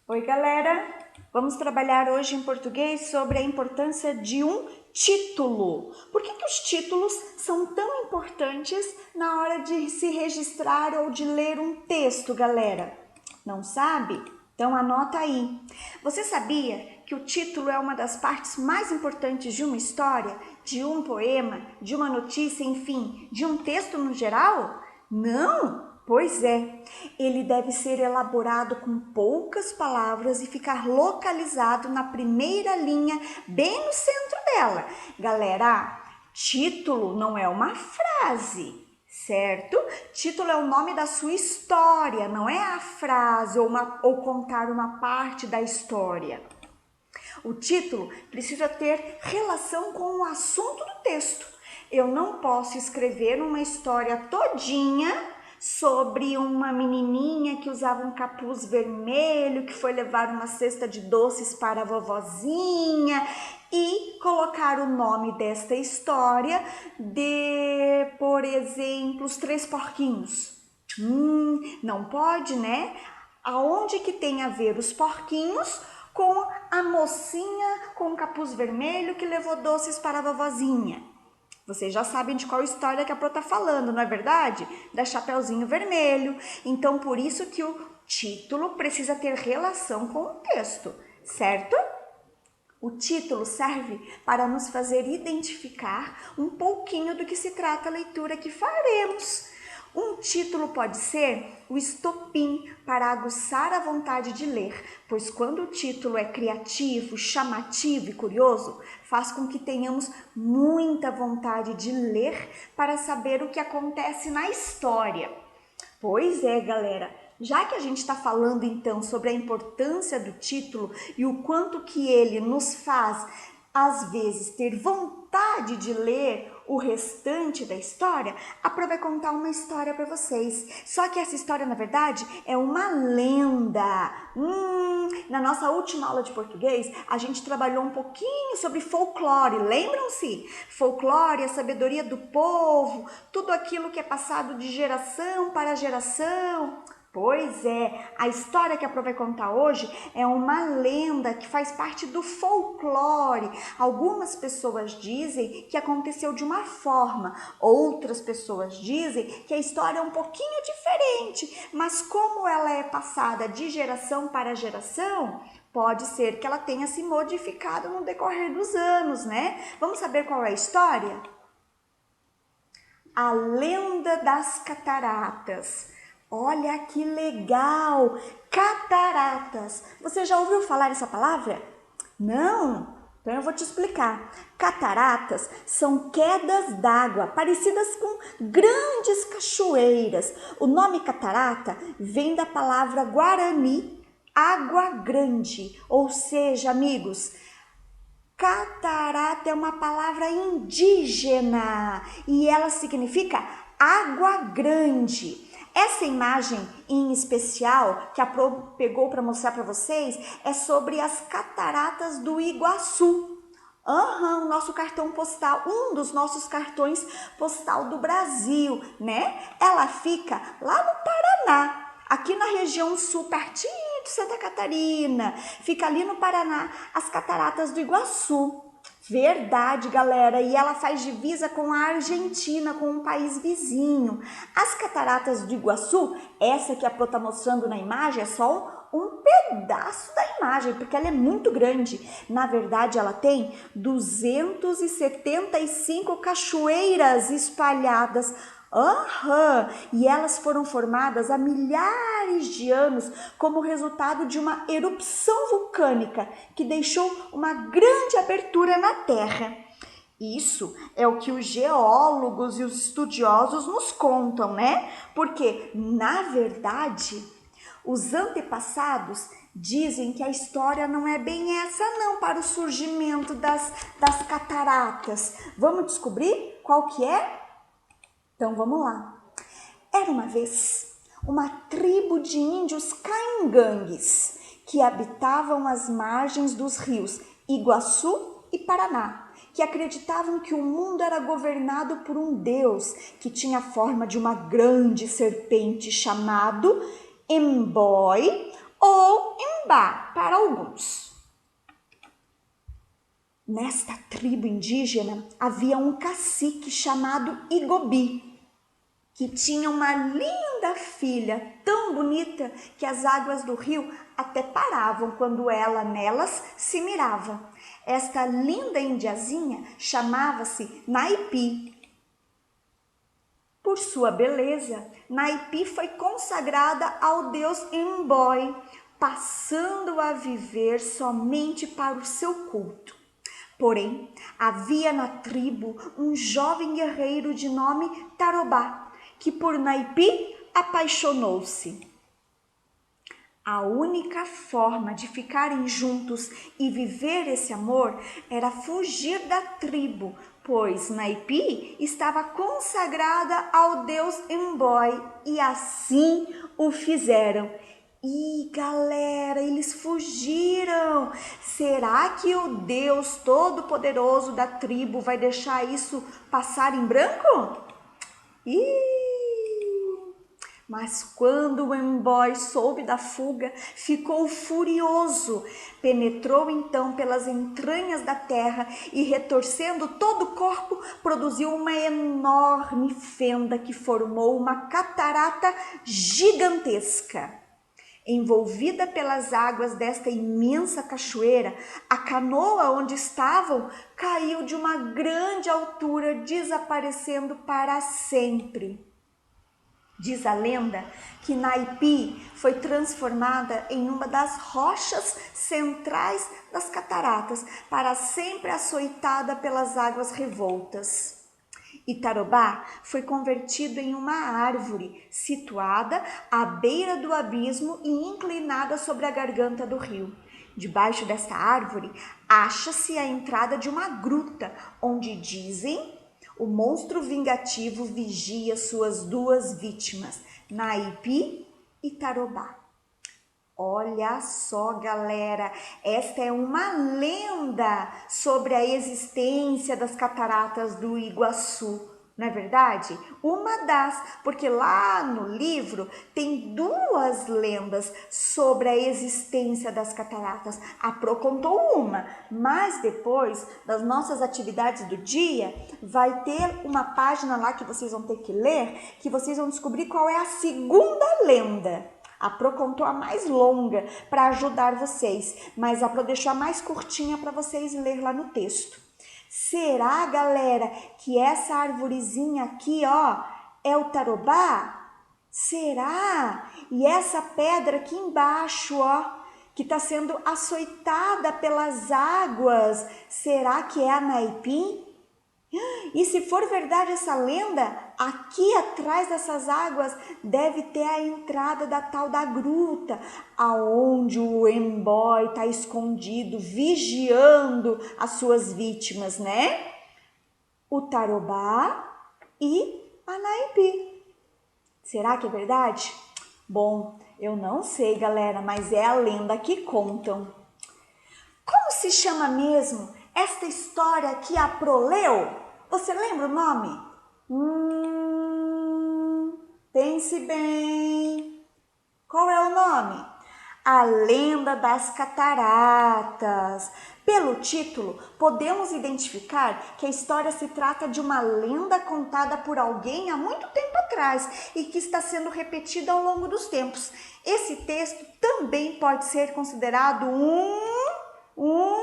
Oi, galera! Vamos trabalhar hoje em português sobre a importância de um título. Por que os títulos são tão importantes na hora de se registrar ou de ler um texto, galera? Não sabe? Então anota aí. Você sabia que o título é uma das partes mais importantes de uma história, de um poema, de uma notícia, enfim, de um texto no geral? Não? Pois é, ele deve ser elaborado com poucas palavras e ficar localizado na primeira linha, bem no centro dela. Galera, título não é uma frase, certo? Título é o nome da sua história, não é a frase ou contar uma parte da história. O título precisa ter relação com o assunto do texto. Eu não posso escrever uma história todinha sobre uma menininha que usava um capuz vermelho, que foi levar uma cesta de doces para a vovozinha e colocar o nome desta história de, por exemplo, Os Três Porquinhos. Não pode, né? Aonde que tem a ver os porquinhos com a mocinha com o capuz vermelho que levou doces para a vovozinha? Vocês já sabem de qual história que a Pro tá falando, não é verdade? Da Chapeuzinho Vermelho. Então, por isso que o título precisa ter relação com o texto, certo? O título serve para nos fazer identificar um pouquinho do que se trata a leitura que faremos. Um título pode ser o estopim para aguçar a vontade de ler, pois quando o título é criativo, chamativo e curioso, faz com que tenhamos muita vontade de ler para saber o que acontece na história. Pois é, galera, já que a gente está falando então sobre a importância do título e o quanto que ele nos faz, às vezes, ter vontade de ler o restante da história, a Pro vai contar uma história para vocês. Só que essa história, na verdade, é uma lenda. Na nossa última aula de português, a gente trabalhou um pouquinho sobre folclore, lembram-se? Folclore, a sabedoria do povo, tudo aquilo que é passado de geração para geração. Pois é, a história que a Pro vai contar hoje é uma lenda que faz parte do folclore. Algumas pessoas dizem que aconteceu de uma forma, outras pessoas dizem que a história é um pouquinho diferente, mas como ela é passada de geração para geração, pode ser que ela tenha se modificado no decorrer dos anos, né? Vamos saber qual é a história? A Lenda das Cataratas. Olha que legal! Cataratas. Você já ouviu falar essa palavra? Não? Então eu vou te explicar. Cataratas são quedas d'água parecidas com grandes cachoeiras. O nome catarata vem da palavra guarani, água grande. Ou seja, amigos, catarata é uma palavra indígena e ela significa água grande. Essa imagem em especial que a Pro pegou para mostrar para vocês é sobre as cataratas do Iguaçu. O nosso cartão postal, um dos nossos cartões postal do Brasil, né? Ela fica lá no Paraná, aqui na região sul, pertinho de Santa Catarina. Fica ali no Paraná, as cataratas do Iguaçu. Verdade, galera, e ela faz divisa com a Argentina, com um país vizinho. As cataratas do Iguaçu, essa que a Pro tá mostrando na imagem, é só um pedaço da imagem, porque ela é muito grande. Na verdade, ela tem 275 cachoeiras espalhadas. E elas foram formadas há milhares de anos como resultado de uma erupção vulcânica que deixou uma grande abertura na Terra. Isso é o que os geólogos e os estudiosos nos contam, né? Porque, na verdade, os antepassados dizem que a história não é bem essa não para o surgimento das cataratas. Vamos descobrir qual que é? Então vamos lá. Era uma vez uma tribo de índios caingangues que habitavam as margens dos rios Iguaçu e Paraná, que acreditavam que o mundo era governado por um deus que tinha a forma de uma grande serpente chamado Emboi ou Tarobá para alguns. Nesta tribo indígena havia um cacique chamado Igobi, que tinha uma linda filha, tão bonita que as águas do rio até paravam quando ela nelas se mirava. Esta linda indiazinha chamava-se Naipi. Por sua beleza, Naipi foi consagrada ao deus M'Boy, passando a viver somente para o seu culto. Porém, havia na tribo um jovem guerreiro de nome Tarobá, que por Naipi apaixonou-se. A única forma de ficarem juntos e viver esse amor era fugir da tribo, pois Naipi estava consagrada ao deus M'Boy e assim o fizeram. E galera, eles fugiram. Será que o Deus Todo-Poderoso da tribo vai deixar isso passar em branco? Mas quando o M'Boy soube da fuga, ficou furioso. Penetrou então pelas entranhas da terra e, retorcendo todo o corpo, produziu uma enorme fenda que formou uma catarata gigantesca. Envolvida pelas águas desta imensa cachoeira, a canoa onde estavam caiu de uma grande altura, desaparecendo para sempre. Diz a lenda que Naipi foi transformada em uma das rochas centrais das cataratas, para sempre açoitada pelas águas revoltas. E Tarobá foi convertido em uma árvore situada à beira do abismo e inclinada sobre a garganta do rio. Debaixo desta árvore acha-se a entrada de uma gruta, onde dizem o monstro vingativo vigia suas duas vítimas, Naipi e Tarobá. Olha só, galera, esta é uma lenda sobre a existência das cataratas do Iguaçu, não é verdade? Uma das, porque lá no livro tem duas lendas sobre a existência das cataratas. A Pro contou uma, mas depois das nossas atividades do dia, vai ter uma página lá que vocês vão ter que ler, que vocês vão descobrir qual é a segunda lenda. A Pro contou a mais longa para ajudar vocês, mas a Pro deixou a mais curtinha para vocês ler lá no texto. Será, galera, que essa arvorezinha aqui, ó, é o Tarobá? Será? E essa pedra aqui embaixo, ó, que está sendo açoitada pelas águas, será que é a Naipi? E se for verdade essa lenda, aqui atrás dessas águas deve ter a entrada da tal da gruta, aonde o M'Boy está escondido, vigiando as suas vítimas, né? O Tarobá e a Naipi. Será que é verdade? Bom, eu não sei, galera, mas é a lenda que contam. Como se chama mesmo esta história que a Pro leu? Você lembra o nome? Pense bem. Qual é o nome? A Lenda das Cataratas. Pelo título, podemos identificar que a história se trata de uma lenda contada por alguém há muito tempo atrás e que está sendo repetida ao longo dos tempos. Esse texto também pode ser considerado um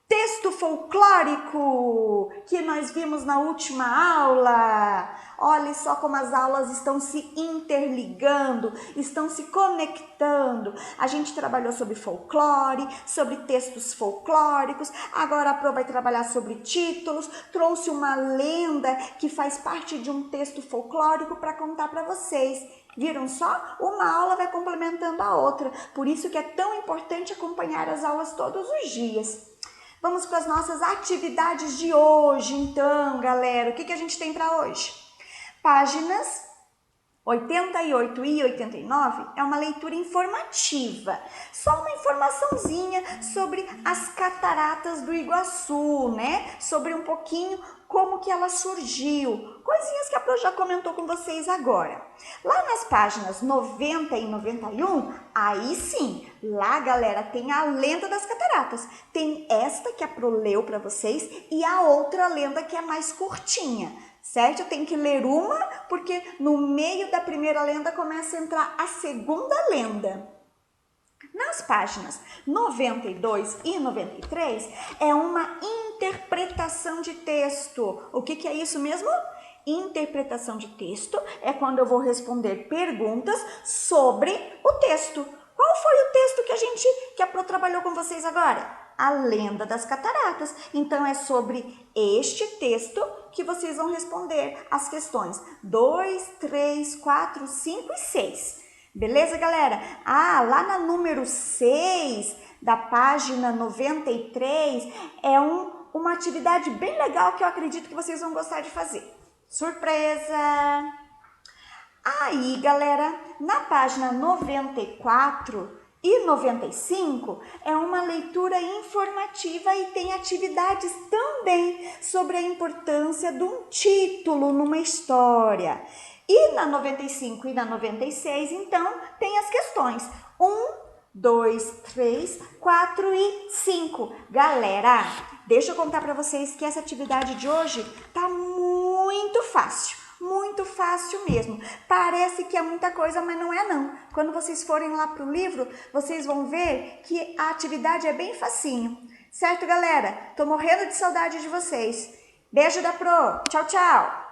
texto folclórico que nós vimos na última aula. Olhe só como as aulas estão se interligando, estão se conectando. A gente trabalhou sobre folclore, sobre textos folclóricos, agora a Pro vai trabalhar sobre títulos, trouxe uma lenda que faz parte de um texto folclórico para contar para vocês. Viram só? Uma aula vai complementando a outra, por isso que é tão importante acompanhar as aulas todos os dias. Vamos para as nossas atividades de hoje, então, galera. O que a gente tem para hoje? Páginas 88 e 89 é uma leitura informativa, só uma informaçãozinha sobre as cataratas do Iguaçu, né? Sobre um pouquinho como que ela surgiu, coisinhas que a Pro já comentou com vocês agora. Lá nas páginas 90 e 91, aí sim, lá galera tem a lenda das cataratas, tem esta que a Pro leu para vocês e a outra lenda que é mais curtinha. Certo? Eu tenho que ler uma, porque no meio da primeira lenda começa a entrar a segunda lenda. Nas páginas 92 e 93 é uma interpretação de texto. O que é isso mesmo? Interpretação de texto é quando eu vou responder perguntas sobre o texto. Qual foi o texto que a Pro trabalhou com vocês agora? A lenda das cataratas. Então é sobre este texto que vocês vão responder as questões 2, 3, 4, 5 e 6. Beleza, galera? Lá na número 6 da página 93 é uma atividade bem legal que eu acredito que vocês vão gostar de fazer. Surpresa! Aí, galera, na página 94 e 95 é uma leitura informativa e tem atividades também sobre a importância de um título numa história. E na 95 e na 96, então, tem as questões 1, 2, 3, 4 e 5. Galera, deixa eu contar para vocês que essa atividade de hoje tá muito fácil. Muito fácil mesmo. Parece que é muita coisa, mas não é não. Quando vocês forem lá pro livro, vocês vão ver que a atividade é bem facinho. Certo, galera? Tô morrendo de saudade de vocês. Beijo da Pro. Tchau, tchau.